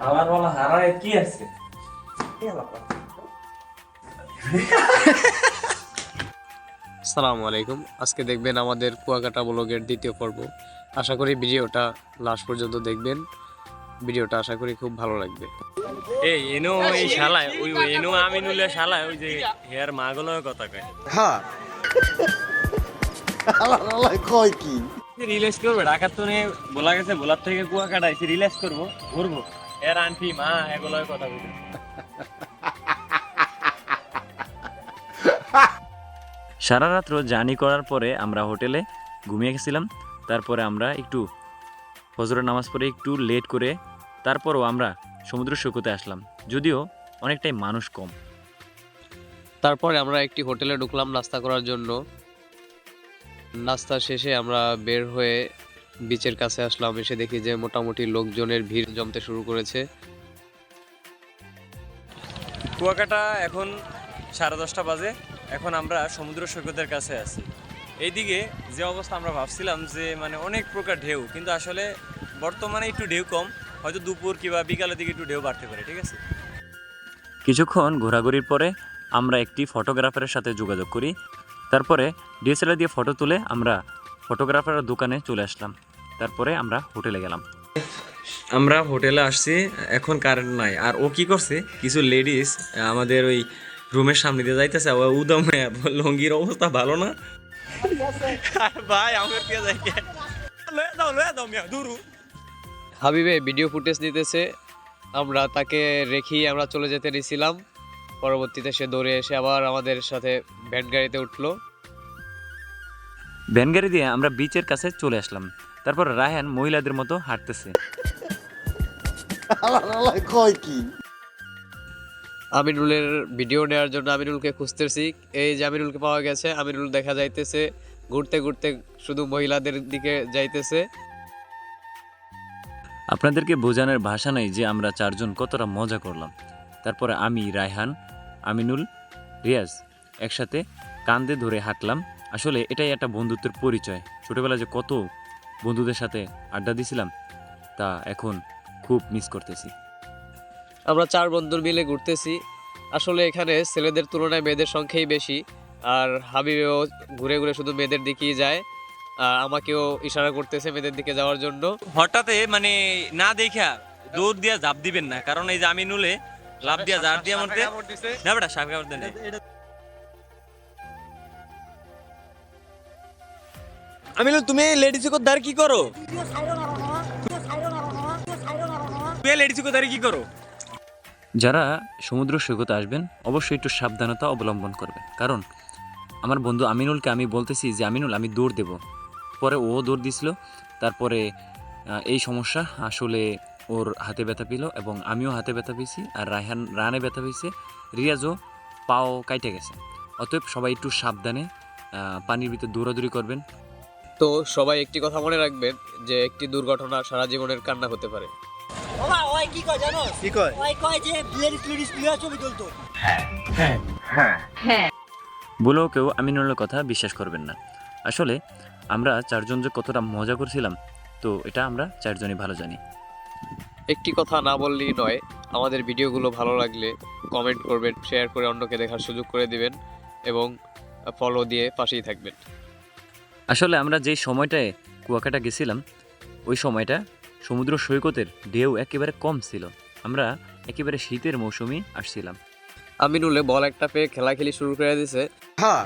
আমার বলা হারায় কি আছে? আসসালামু আলাইকুম। আজকে দেখবেন আমাদের কুয়াকাটা ব্লগের দ্বিতীয় পর্ব। আশা করি ভিডিওটা লাস্ট পর্যন্ত দেখবেন। ভিডিওটা আশা করি খুব ভালো লাগবে। এই এনো এই শালায় ওই এনো আমিনুলের শালায় ওই যে হেয়ার মাগুলোর কথা কয়। হ্যাঁ আল্লাহ কয় কি রিলেজ করবে ঢাকার তো নিয়ে বলা গেছে ভোলার থেকে কুয়াকাটা এসে রিলেজ করবো ঘুরবো এর আন্টি মা এগুলোর কথা বলবে। সারা রাত্র জার্নি করার পরে আমরা হোটেলে ঘুমিয়ে গেছিলাম। তারপরে আমরা একটু ফজরের নামাজ পড়ে একটু লেট করে তারপরও আমরা সমুদ্র সৈকতে আসলাম, যদিও অনেকটাই মানুষ কম। তারপরে আমরা একটি হোটেলে ঢুকলাম নাস্তা করার জন্য। নাস্তা শেষে আমরা বের হয়ে বিচের কাছে আসলাম। এসে দেখি যে মোটামুটি লোকজনের ভিড় জমতে শুরু করেছে। কুয়াকাটা এখন 10:30 বাজে। এখন আমরা সমুদ্র সৈকতের কাছে আছি। এইদিকে যে অবস্থা আমরা ভাবছিলাম যে মানে অনেক প্রকার ঢেউ, কিন্তু আসলে বর্তমানে একটু ঢেউ কম, হয়তো দুপুর কিংবা বিকালের দিকে একটু ঢেউ বাড়তে পারে। ঠিক আছে, কিছুক্ষণ ঘোরাঘুরির পরে আমরা একটি ফটোগ্রাফারের সাথে যোগাযোগ করি। তারপরে ডিএসএলআর দিয়ে ফটো তুলে আমরা ফটোগ্রাফারের দোকানে চলে আসলাম। তারপরে আমরা হোটেলে গেলাম। আমরা হোটেলে আসছি, এখন কারেন্ট নাই। আর ও কি করছে, কিছু লেডিস আমাদের ওই রুমের সামনে দিয়ে যাইতেছে, ও উদম লঙ্গির অবস্থা ভালো না ভাই। আমার কে যাই লয়ে দাও মিয়া দূরু। হাবিবে ভিডিও ফুটেজ নিতেছে, আমরা তাকে রেখেই আমরা চলে যেতে নিয়েছিলাম। পরবর্তীতে সে দৌড়ে এসে আবার আমাদের সাথে ভ্যান গাড়িতে উঠলো। ভ্যান গাড়ি দিয়ে আমরা বিচের কাছে চলে আসলাম। তারপর রায়হান মহিলাদের মতো হাঁটতেছে। আল্লাহ কয় কি আমিনুলের ভিডিও নেওয়ার জন্য আমিনুলকে খুঁজতেছি। এই যে আমিনুলকে পাওয়া গেছে। আমিনুল দেখা যাইতেছে ঘুরতে ঘুরতে শুধু মহিলাদের দিকে যাইতেছে। আপনাদেরকে বোঝানোর ভাষা নাই যে আমরা চারজন কতটা মজা করলাম। তারপরে আমি, রায়হান, আমিনুল, রিয়াজ একসাথে কাঁধে ধরে হাঁটলাম। আসলে এটাই একটা বন্ধুত্বের পরিচয়। ছোটবেলায় যে কত বন্ধুদের সাথে আড্ডা দিছিলাম, তা এখন খুব মিস করতেছি। আমরা 4 বন্ধু মিলে ঘুরতেছি। আসলে এখানে ছেলেদের তুলনায় মেয়েদের সংখ্যাই বেশি। আর হাবিবেও ঘুরে ঘুরে শুধু মেয়েদের দিকেই যায়। আমাকেও ইশারা করতেছে মেয়েদের দিকে যাওয়ার জন্য। হঠাৎ মানে না দেখা দৌড় দিয়া ঝাঁপ দিবেন না, কারণ এই যে আমিনুলে লাভ দিয়া ঝাঁপ দিয়া মধ্যে না বেটা সাপ কাপড় দেন। আমিনুল, তুমি লেডিস কোথায় কি করো? তুমি লেডিস কোথায় কি করো? যারা সমুদ্র সৈকতে আসবেন অবশ্যই একটু সাবধানতা অবলম্বন করবেন, কারণ আমার বন্ধু আমিনুলকে আমি বলতেছি যে আমিনুল আমি দৌড় দেব, পরে ও দৌড় দিছিল। তারপরে এই সমস্যা, আসলে ওর হাতে ব্যথা পেল এবং আমিও হাতে ব্যথা পেয়েছি, আর রায়হান রানে ব্যথা পেয়েছে, রিয়াজও পাও কাইটে গেছে। অতএব সবাই একটু সাবধানে পানির ভিতরে দৌড়াদৌড়ি করবেন। তো সবাই একটি কথা মনে রাখবেন যে একটি দুর্ঘটনা সারা জীবনের কান্না হতে পারে। বাবা ওই কি কয় জানো? কি কয় ওই কয় যে লেডিস প্লেয়ার ছবি তুলতো। বলেও কেউ আমিনুলের কথা বিশ্বাস করবেন না। আসলে আমরা চারজন যে কতটা মজা করছিলাম, তো এটা আমরা চারজনই ভালো জানি। একটি কথা না বললেই নয়, আমাদের ভিডিওগুলো ভালো লাগলে কমেন্ট করবেন, শেয়ার করে অন্যকে দেখার সুযোগ করে দিবেন এবং ফলো দিয়ে পাশেই থাকবেন। আসলে আমরা যেই সময়টায় কুয়াকাটা গেছিলাম, ওই সময়টা সমুদ্র সৈকতের ঢেউ একেবারে কম ছিল। আমরা একেবারে শীতের মৌসুমে আসছিলাম। আমিনুলে বল একটা পেয়ে খেলাখেলি শুরু করে দিয়েছে। হ্যাঁ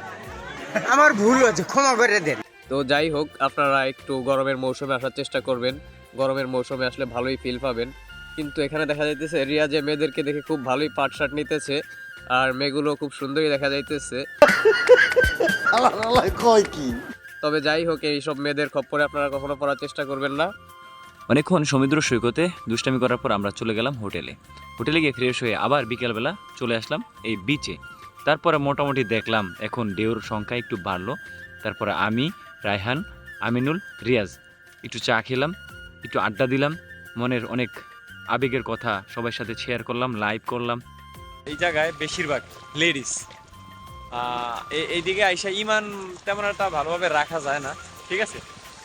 আমার ভুল হয়েছে, ক্ষমা করে দেন। তো যাই হোক, আপনারা একটু গরমের মৌসুমে আসার চেষ্টা করবেন। গরমের মৌসুমে আসলে ভালোই ফিল পাবেন। কিন্তু এখানে দেখা যাইতেছে রিয়াজে মেয়েদেরকে দেখে খুব ভালোই পাট শার্ট নিতেছে, আর মেয়েগুলো খুব সুন্দরই দেখা যাইতেছে। আল্লাহ কয় কি তবে যাই হোক, এইসব মেয়েদের খপ্পরে আপনারা কখনো পড়ার চেষ্টা করবেন না। অনেকক্ষণ সমুদ্র সৈকতে দুষ্টামি করার পর আমরা চলে গেলাম হোটেলে। হোটেলে গিয়ে ফ্রেশ হয়ে আবার বিকেলবেলা চলে আসলাম এই বিচে। তারপরে মোটামুটি দেখলাম এখন ঢেউর সংখ্যা একটু বাড়লো। তারপরে আমি, রায়হান, আমিনুল, রিয়াজ একটু চা খেলাম, একটু আড্ডা দিলাম, মনের অনেক আবেগের কথা সবার সাথে শেয়ার করলাম, লাইভ করলাম। এই জায়গায় বেশিরভাগ লেডিস, এইদিকে আইসা ইমান তেমন একটা ভালোভাবে রাখা যায় না, ঠিক আছে।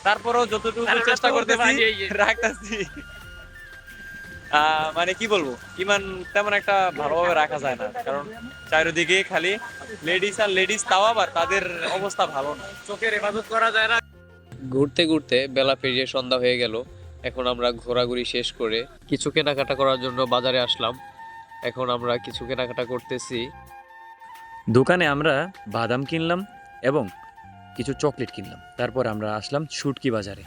তারপরেও যতটুকু চেষ্টা করতেছি রাখতেছি। মানে কি বলবো, ইমান তেমন একটা ভালোভাবে রাখা যায় না, কারণ চারিদিকে খালি লেডিস আর লেডিস, তাও আবার তাদের অবস্থা ভালো না, চোখের হেফাজত করা যায় না। ঘুরতে ঘুরতে বেলা পেরিয়ে সন্ধ্যা হয়ে গেল। এখন আমরা ঘোরাঘুরি শেষ করে কিছু কেনাকাটা করার জন্য বাজারে আসলাম। এখন আমরা কিছু কেনাকাটা করতেছি। দোকানে আমরা বাদাম কিনলাম এবং কিছু চকলেট কিনলাম, তারপর আমরা আসলাম শুটকি বাজারে।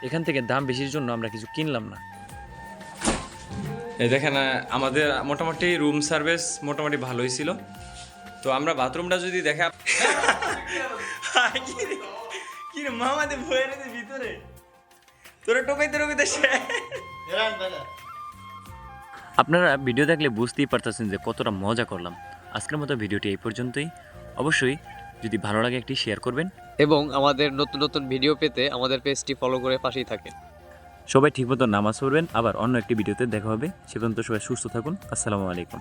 এখান থেকে দাম বেশির জন্য আমরা কিছু কিনলাম না। এই দেখেন, আমাদের মোটামুটি রুম সার্ভিস মোটামুটি ভালোই ছিল। তো আমরা বাথরুমটা যদি দেখা কি রে মামাদের ভয়ের ভিতরে তোরা টোকাইতে টোকাইতে আপনারা ভিডিও দেখলে বুঝতেই পারতেছেন যে কতটা মজা করলাম। আজকের মতো ভিডিওটি এই পর্যন্তই। অবশ্যই যদি ভালো লাগে একটি শেয়ার করবেন এবং আমাদের নতুন নতুন ভিডিও পেতে আমাদের পেজটি ফলো করে পাশেই থাকেন। সবাই ঠিকমতো নামাজ পড়বেন। আবার অন্য একটি ভিডিওতে দেখা হবে। সে পর্যন্ত সবাই সুস্থ থাকুন। আসসালামু আলাইকুম।